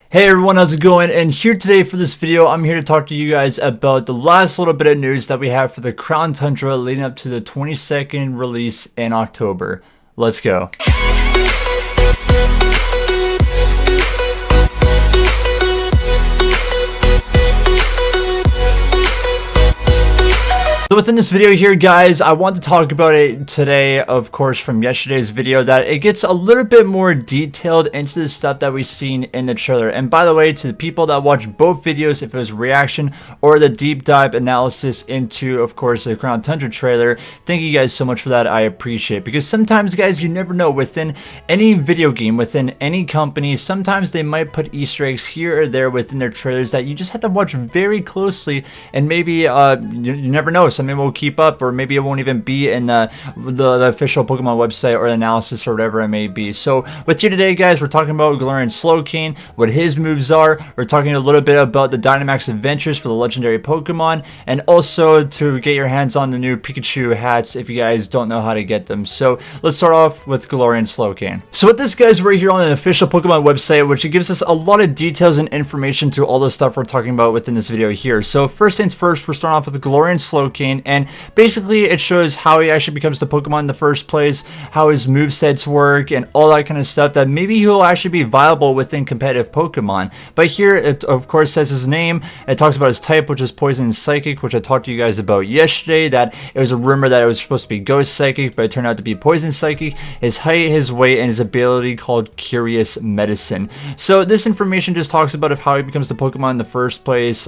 Hey everyone, how's it going? And here today for this video, I'm here to talk to you guys about the last little bit of news that we have for the Crown Tundra leading up to the 22nd release in October. Let's go. So within this video here, guys, I want to talk about it today, of course, from yesterday's video, that it gets a little bit more detailed into the stuff that we've seen in the trailer. And by the way, to the people that watch both videos, if it was reaction or the deep dive analysis into, of course, the Crown Tundra trailer, thank you guys so much for that. I appreciate it. Because sometimes, guys, you never know, within any video game, within any company, sometimes they might put Easter eggs here or there within their trailers that you just have to watch very closely, and maybe you never know. Something will keep up, or maybe it won't even be in the official Pokemon website or analysis or whatever it may be. So with you today, guys, we're talking about Galarian Slowking, what his moves are. We're talking a little bit about the Dynamax Adventures for the legendary Pokemon, and also to get your hands on the new Pikachu hats if you guys don't know how to get them. So let's start off with Galarian Slowking. So with this, guys, we're here on an official Pokemon website, which gives us a lot of details and information to all the stuff we're talking about within this video here. So first things first, we're starting off with the Galarian Slowking. And basically it shows how he actually becomes the Pokemon in the first place, how his movesets work, and all that kind of stuff, that maybe he'll actually be viable within competitive Pokemon. But here it of course says his name. It talks about his type, which is Poison and Psychic, which I talked to you guys about yesterday, that it was a rumor that it was supposed to be Ghost Psychic, but it turned out to be Poison Psychic. His height, his weight, and his ability called Curious Medicine. So this information just talks about how he becomes the Pokemon in the first place.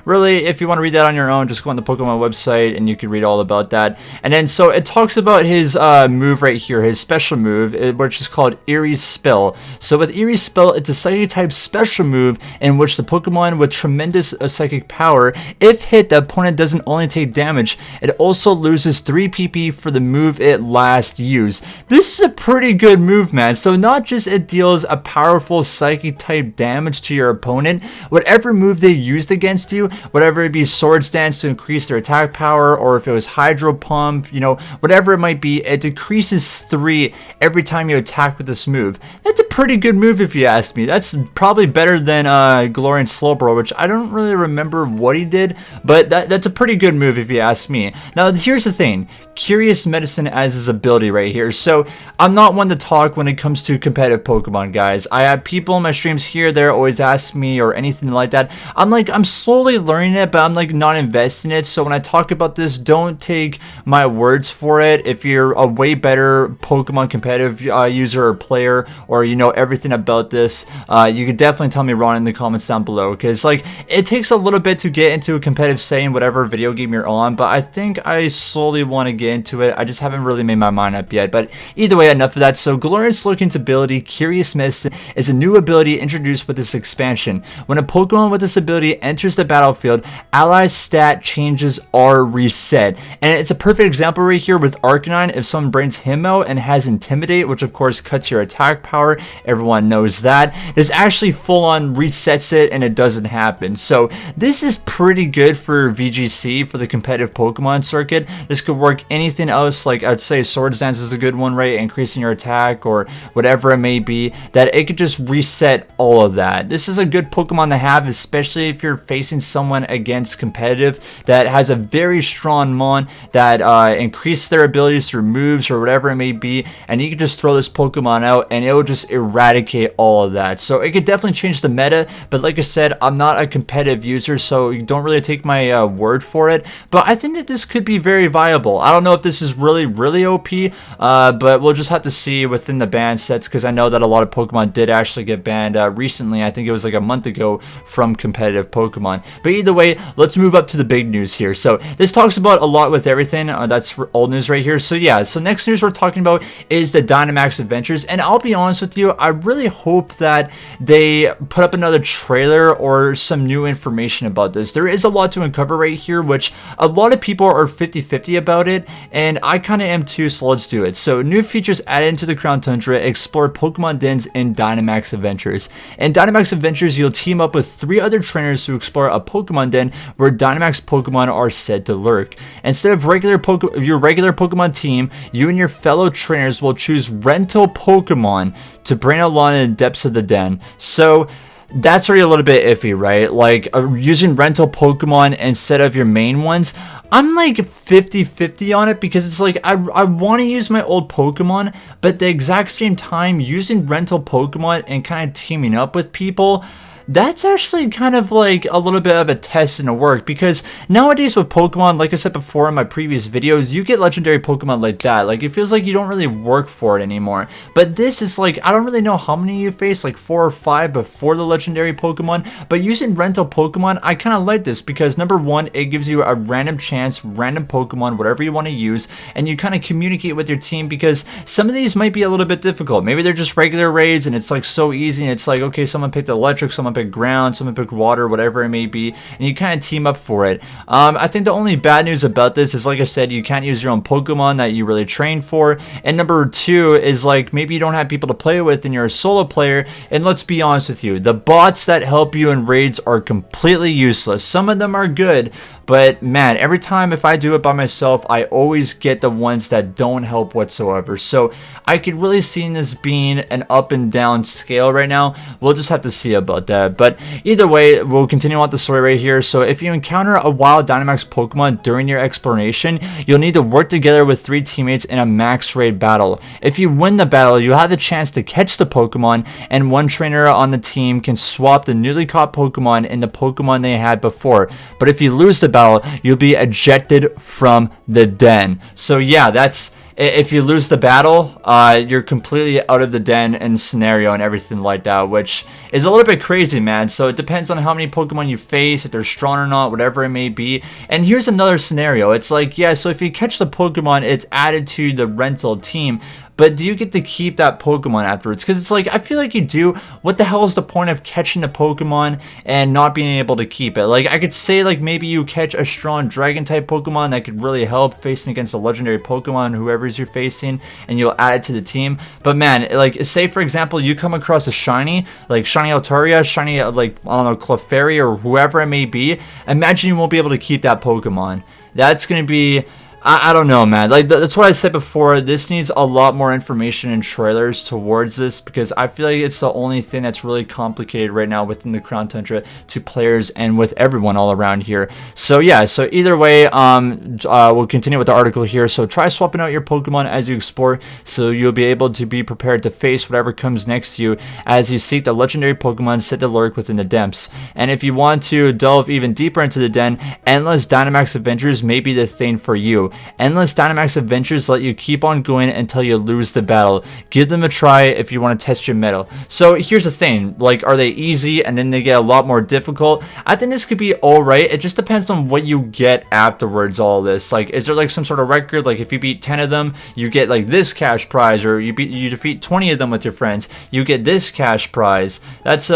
Really, if you want to read that on your own, just go on the Pokemon website and you can read all about that. And then so it talks about his move right here, his special move, which is called Eerie Spell. So with Eerie Spell, it's a psychic type special move in which the Pokemon with tremendous psychic power, if hit, the opponent doesn't only take damage, it also loses 3 PP for the move it last used. This is a pretty good move, man. So not just it deals a powerful psychic type damage to your opponent, whatever move they used against you, whatever it be Swords Dance to increase their attack power, or if it was Hydro Pump, you know, whatever it might be, it decreases 3 every time you attack with this move. That's a pretty good move if you ask me. That's probably better than Galarian Slowbro, which I don't really remember what he did, but that's a pretty good move if you ask me. Now here's the thing, Curious Medicine as his ability right here. So I'm not one to talk when it comes to competitive Pokemon, guys. I have people in my streams here, they're always ask me or anything like that. I'm slowly learning it, but I'm like not investing it. So when I talk about this, don't take my words for it. If you're a way better Pokemon competitive user or player, or you know everything about this, you could definitely tell me wrong in the comments down below, because like it takes a little bit to get into a competitive setting, whatever video game you're on, but I think I slowly want to get into it. I just haven't really made my mind up yet. But either way, enough of that. So Galarian Slowking's ability, Curious Medicine, is a new ability introduced with this expansion. When a Pokemon with this ability enters the battlefield, allies stat changes are reset. And it's a perfect example right here with Arcanine. If someone brings him out and has Intimidate, which of course cuts your attack power, everyone knows that, this actually full on resets it and it doesn't happen. So this is pretty good for VGC, for the competitive Pokemon circuit. This could work anything else, like I'd say Swords Dance is a good one, right? Increasing your attack or whatever it may be, that it could just reset all of that. This is a good Pokemon to have, especially if you're facing someone against competitive that has a very strong Mon that increase their abilities through moves or whatever it may be, and you can just throw this Pokemon out and it will just eradicate all of that. So it could definitely change the meta, but like I said, I'm not a competitive user, so you don't really take my word for it, but I think that this could be very viable. I don't know if this is really OP, but we'll just have to see within the ban sets, because I know that a lot of Pokemon did actually get banned recently. I think it was like a month ago from competitive Pokemon. But either way, let's move up to the big news here. So this talks about a lot with everything. That's old news right here. So yeah, so next news we're talking about is the Dynamax Adventures, and I'll be honest with you, I really hope that they put up another trailer or some new information about this. There is a lot to uncover right here, which a lot of people are 50-50 about it, and I kind of am too, so let's do it. So new features added into the Crown Tundra: explore Pokemon dens in Dynamax Adventures. In Dynamax Adventures, you'll team up with 3 other trainers to explore a Pokemon den where Dynamax Pokemon are said to lurk. Instead of your regular Pokemon team, you and your fellow trainers will choose rental Pokemon to bring along in the depths of the den. So that's already a little bit iffy, right? Like using rental Pokemon instead of your main ones. I'm like 50-50 on it because it's like I want to use my old Pokemon, but at the exact same time using rental Pokemon and kind of teaming up with people, that's actually kind of like a little bit of a test in the work, because nowadays with Pokemon, like I said before in my previous videos, you get legendary Pokemon like that. Like it feels like you don't really work for it anymore. But this is like, I don't really know how many you face, like 4 or 5 before the legendary Pokemon. But using rental Pokemon, I kind of like this because number one, it gives you a random chance, random Pokemon, whatever you want to use, and you kind of communicate with your team, because some of these might be a little bit difficult. Maybe they're just regular raids and it's like so easy, and it's like, okay, someone picked electric, someone pick ground, someone pick water, whatever it may be, and you kind of team up for it. I think the only bad news about this is, like I said, you can't use your own Pokemon that you really train for, and number two is like maybe you don't have people to play with and you're a solo player, and let's be honest with you, the bots that help you in raids are completely useless. Some of them are good, but man, every time if I do it by myself, I always get the ones that don't help whatsoever. So I could really see this being an up and down scale right now. We'll just have to see about that. But either way, we'll continue on the story right here. So if you encounter a wild Dynamax Pokemon during your exploration, you'll need to work together with 3 teammates in a max raid battle. If you win the battle, you have the chance to catch the Pokemon, and one trainer on the team can swap the newly caught Pokemon in the Pokemon they had before. But if you lose the battle, you'll be ejected from the den. So yeah, that's, if you lose the battle, you're completely out of the den and scenario and everything like that, which is a little bit crazy, man. So it depends on how many Pokemon you face, if they're strong or not, whatever it may be. And here's another scenario. It's like, yeah, so if you catch the Pokemon, it's added to the rental team, but do you get to keep that Pokemon afterwards? Because it's like, I feel like you do. What the hell is the point of catching the Pokemon and not being able to keep it? Like, I could say, like, maybe you catch a strong Dragon-type Pokemon that could really help facing against a legendary Pokemon, whoever's you're facing, and you'll add it to the team. But man, like, say, for example, you come across a shiny, like Shiny Altaria, Shiny, like, I don't know, Clefairy, or whoever it may be. Imagine you won't be able to keep that Pokemon. That's going to be... I don't know, man. Like, that's what I said before. This needs a lot more information and trailers towards this, because I feel like it's the only thing that's really complicated right now within the Crown Tundra to players and with everyone all around here. So yeah, so either way, we'll continue with the article here. So try swapping out your Pokemon as you explore, so you'll be able to be prepared to face whatever comes next to you as you seek the legendary Pokemon set to lurk within the depths. And if you want to delve even deeper into the den, endless Dynamax Adventures may be the thing for you. Endless Dynamax Adventures let you keep on going until you lose the battle. Give them a try if you want to test your mettle. So here's the thing, like, are they easy and then they get a lot more difficult? I think this could be alright. It just depends on what you get afterwards, all this. Like, is there like some sort of record? Like, if you beat 10 of them, you get like this cash prize, or you defeat 20 of them with your friends, you get this cash prize. That's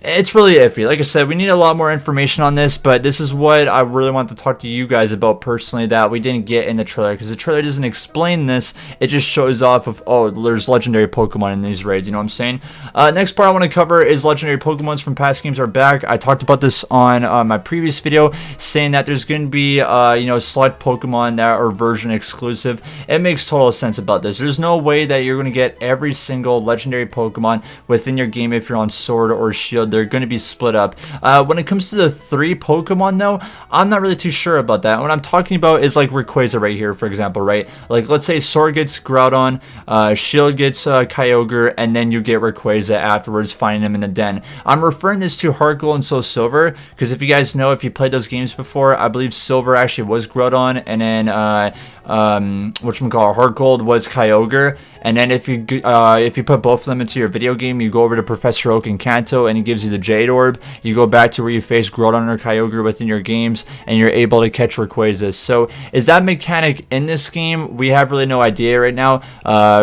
it's really iffy. Like I said, we need a lot more information on this, but this is what I really want to talk to you guys about personally that we didn't get in the trailer, because the trailer doesn't explain this. It just shows off of, oh, there's legendary Pokemon in these raids, you know what I'm saying? Next part I want to cover is legendary Pokemons from past games are back. I talked about this on my previous video, saying that there's going to be, you know, select Pokemon that are version exclusive. It makes total sense about this. There's no way that you're going to get every single legendary Pokemon within your game if you're on Sword or Shield. They're going to be split up. When it comes to the 3 Pokemon though, I'm not really too sure about that. What I'm talking about is like Rayquaza right here, for example, right? Like, let's say Sword gets Groudon, Shield gets Kyogre, and then you get Rayquaza afterwards, finding him in the den. I'm referring this to Heart Gold and Soul Silver, because if you guys know, if you played those games before, I believe Silver actually was Groudon, and then whatchamacallit, Heart Gold was Kyogre. And then if you put both of them into your video game, you go over to Professor Oak and Kanto, and he gives you the Jade Orb. You go back to where you face Groudon or Kyogre within your games, and you're able to catch Rayquaza. So is that mechanic in this game? We have really no idea right now.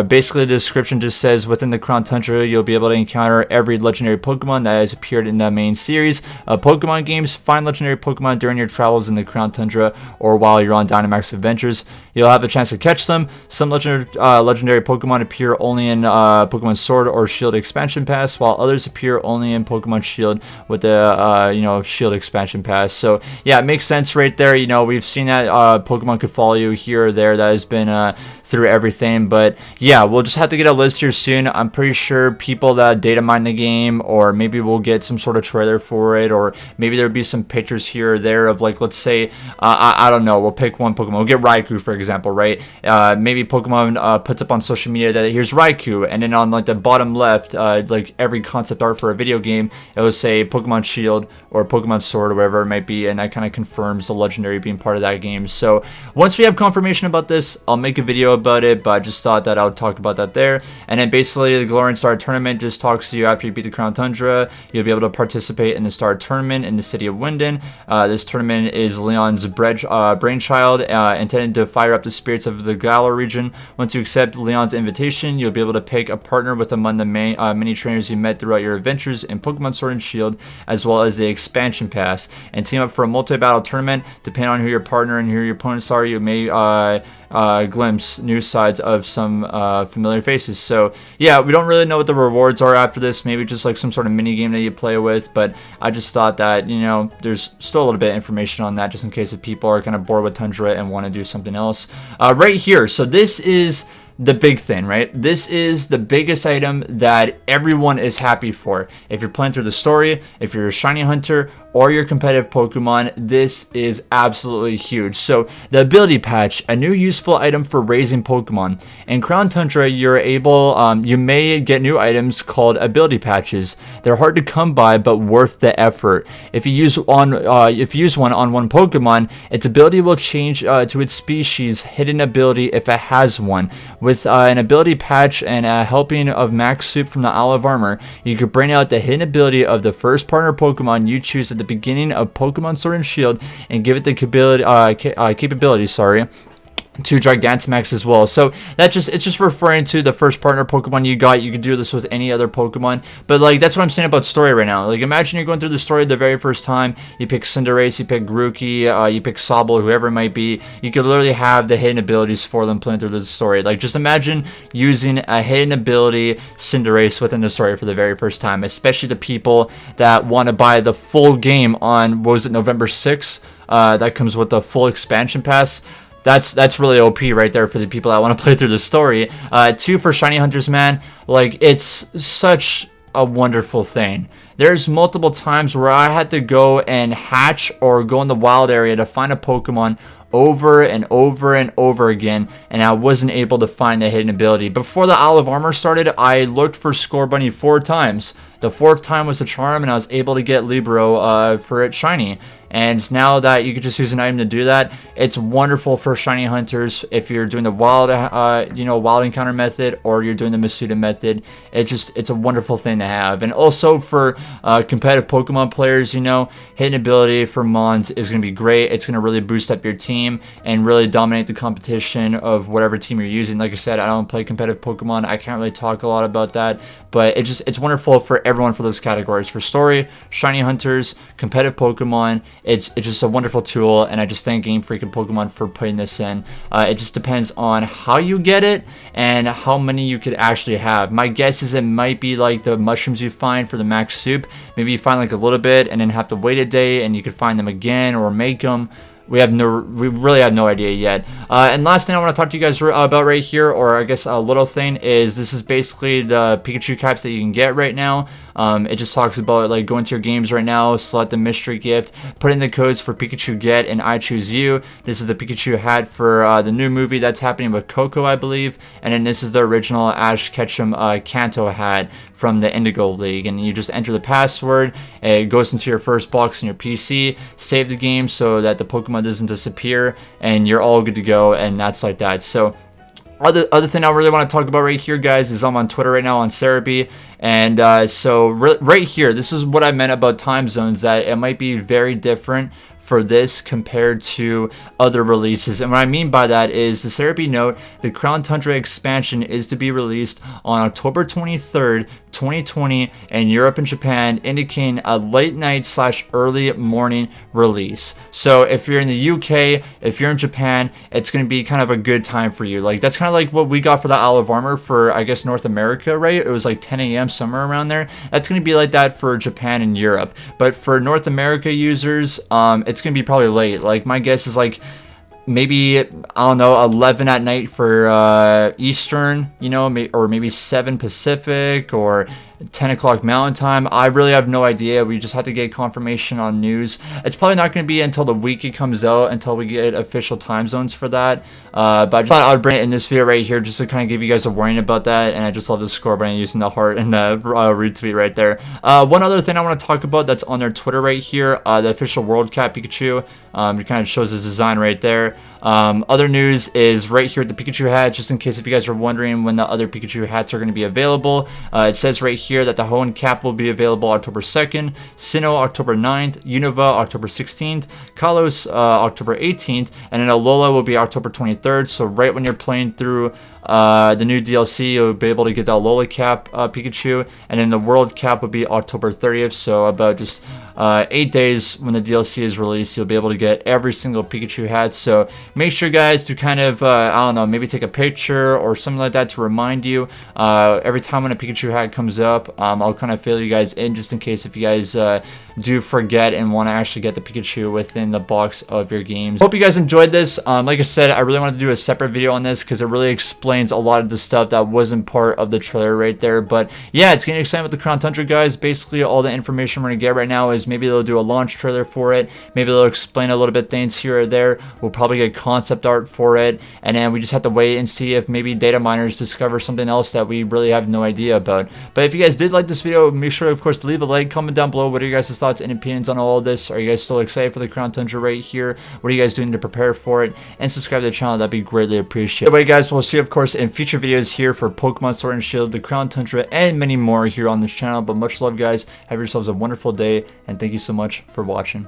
Basically, the description just says within the Crown Tundra, you'll be able to encounter every legendary Pokemon that has appeared in the main series of Pokemon games. Find legendary Pokemon during your travels in the Crown Tundra or while you're on Dynamax Adventures. You'll have a chance to catch them. Some legendary Pokemon Pokemon appear only in Pokemon Sword or Shield expansion pass, while others appear only in Pokemon Shield with the Shield expansion pass. So yeah, it makes sense right there. We've seen that Pokemon could follow you here or there. That has been through everything, but yeah, we'll just have to get a list here soon. I'm pretty sure people that data mine the game, or maybe we'll get some sort of trailer for it, or maybe there'll be some pictures here or there of, like, let's say I don't know, we'll pick one Pokemon, we'll get Raikou for example, right? Maybe Pokemon puts up on social media that here's Raikou, and then on like the bottom left, like every concept art for a video game, it will say Pokemon Shield or Pokemon Sword or whatever it might be, and that kind of confirms the legendary being part of that game. So once we have confirmation about this, I'll make a video about it, but I just thought that I would talk about that there. And then basically the Galarian Star Tournament just talks to you after you beat the Crown Tundra. You'll be able to participate in the Star Tournament in the city of Winden. This tournament is Leon's brainchild, intended to fire up the spirits of the Galar region. Once you accept Leon's invitation, you'll be able to pick a partner with among the many trainers you met throughout your adventures in Pokemon Sword and Shield, as well as the expansion pass, and team up for a multi-battle tournament. Depending on who your partner and who your opponents are, you may glimpse new sides of some familiar faces. So yeah, we don't really know what the rewards are after this. Maybe just like some sort of mini game that you play with, but I just thought that there's still a little bit of information on that, just in case if people are kind of bored with Tundra and want to do something else. Right here, so this is the big thing, right? This is the biggest item that everyone is happy for. If you're playing through the story, if you're a shiny hunter, or your competitive Pokemon, this is absolutely huge. So the ability patch, a new useful item for raising Pokemon. In Crown Tundra, you're able, you may get new items called ability patches. They're hard to come by, but worth the effort. If you use one on one Pokemon, its ability will change to its species' hidden ability if it has one. With an ability patch and a helping of Max Soup from the Isle of Armor, you could bring out the hidden ability of the first partner Pokemon you choose at the beginning of Pokemon Sword and Shield, and give it the capability to Gigantamax as well. So it's just referring to the first partner Pokemon you got. You could do this with any other Pokemon, but like that's what I'm saying about story right now. Like imagine you're going through the story the very first time, you pick Cinderace, you pick Grookey, you pick Sobble, whoever it might be. You could literally have the hidden abilities for them playing through the story. Like just imagine using a hidden ability Cinderace within the story for the very first time, especially the people that want to buy the full game on, what was it, November 6th? That comes with the full expansion pass. That's really OP right there for the people that want to play through the story. 2 for shiny hunters, man. Like it's such a wonderful thing. There's multiple times where I had to go and hatch or go in the wild area to find a Pokemon over and over and over again, and I wasn't able to find a hidden ability. Before the Isle of Armor started, I looked for Scorbunny 4 times. The 4th time was the charm, and I was able to get Libero for it shiny. And now that you could just use an item to do that, it's wonderful for shiny hunters. If you're doing the wild, wild encounter method, or you're doing the Masuda method, it's a wonderful thing to have. And also for competitive Pokemon players, hidden ability for Mons is going to be great. It's going to really boost up your team and really dominate the competition of whatever team you're using. Like I said, I don't play competitive Pokemon. I can't really talk a lot about that, but it's wonderful for everyone for those categories. For story, shiny hunters, competitive Pokemon, it's just a wonderful tool, and I just thank Game Freak and Pokemon for putting this in. It just depends on how you get it and how many you could actually have. My guess is it might be like the mushrooms you find for the Max Soup. Maybe you find like a little bit and then have to wait a day, and you could find them again or make them. We really have no idea yet. And last thing I want to talk to you guys about right here, or I guess a little thing, is this is basically the Pikachu caps that you can get right now. It just talks about like going to your games right now, select the mystery gift, put in the codes for Pikachu Get and I Choose You. This is the Pikachu hat for the new movie that's happening with Coco, I believe. And then this is the original Ash Ketchum Kanto hat from the Indigo League. And you just enter the password, it goes into your first box in your PC, save the game so that the Pokemon doesn't disappear, and you're all good to go, and that's like that. So other thing I really want to talk about right here, guys, is I'm on Twitter right now on Cerebi, and so right here, this is what I meant about time zones, that it might be very different for this compared to other releases. And what I mean by that is, the therapy note, the Crown Tundra expansion is to be released on October 23rd, 2020 in Europe and Japan, indicating a late night / early morning release. So if you're in the UK, if you're in Japan, it's going to be kind of a good time for you. Like, that's kind of like what we got for the Isle of Armor for, I guess, North America, right? It was like 10 a.m. somewhere around there. That's going to be like that for Japan and Europe. But for North America users, it's going to be probably late. Like, my guess is like maybe, I don't know, 11 at night for Eastern, you know, or maybe 7 Pacific, or 10 o'clock Mountain Time. I really have no idea. We just have to get confirmation on news. It's probably not going to be until the week it comes out, until we get official time zones for that. But I just thought I would bring it in this video right here just to kind of give you guys a warning about that. And I just love the score button using the heart and the retweet right there. One other thing I want to talk about that's on their Twitter right here, the official World Cap Pikachu. It kind of shows his design right there. Other news is right here at the Pikachu hat, just in case if you guys are wondering when the other Pikachu hats are going to be available. It says right here that the Hoenn cap will be available October 2nd, Sinnoh October 9th, Unova October 16th, Kalos October 18th, and then Alola will be October 23rd. So right when you're playing through the new DLC, you'll be able to get the Alola cap Pikachu, and then the World Cap will be October 30th. So about just 8 days when the DLC is released, you'll be able to get every single Pikachu hat. So make sure, guys, to kind of, I don't know, maybe take a picture or something like that to remind you. Every time when a Pikachu hat comes up, I'll kind of fill you guys in just in case if you guys do forget and want to actually get the Pikachu within the box of your games. Hope you guys enjoyed this. Like I said, I really wanted to do a separate video on this because it really explains a lot of the stuff that wasn't part of the trailer right there. But yeah, it's getting exciting with the Crown Tundra, guys. Basically, all the information we're going to get right now is maybe they'll do a launch trailer for it. Maybe they'll explain a little bit things here or there. We'll probably get concept art for it. And then we just have to wait and see if maybe data miners discover something else that we really have no idea about. But if you guys did like this video, make sure, of course, to leave a like, comment down below. What are your guys' thoughts and opinions on all of this? Are you guys still excited for the Crown Tundra right here? What are you guys doing to prepare for it? And subscribe to the channel. That'd be greatly appreciated. Anyway, guys, we'll see you, of course, in future videos here for Pokemon Sword and Shield, the Crown Tundra, and many more here on this channel. But much love, guys. Have yourselves a wonderful day, and thank you so much for watching.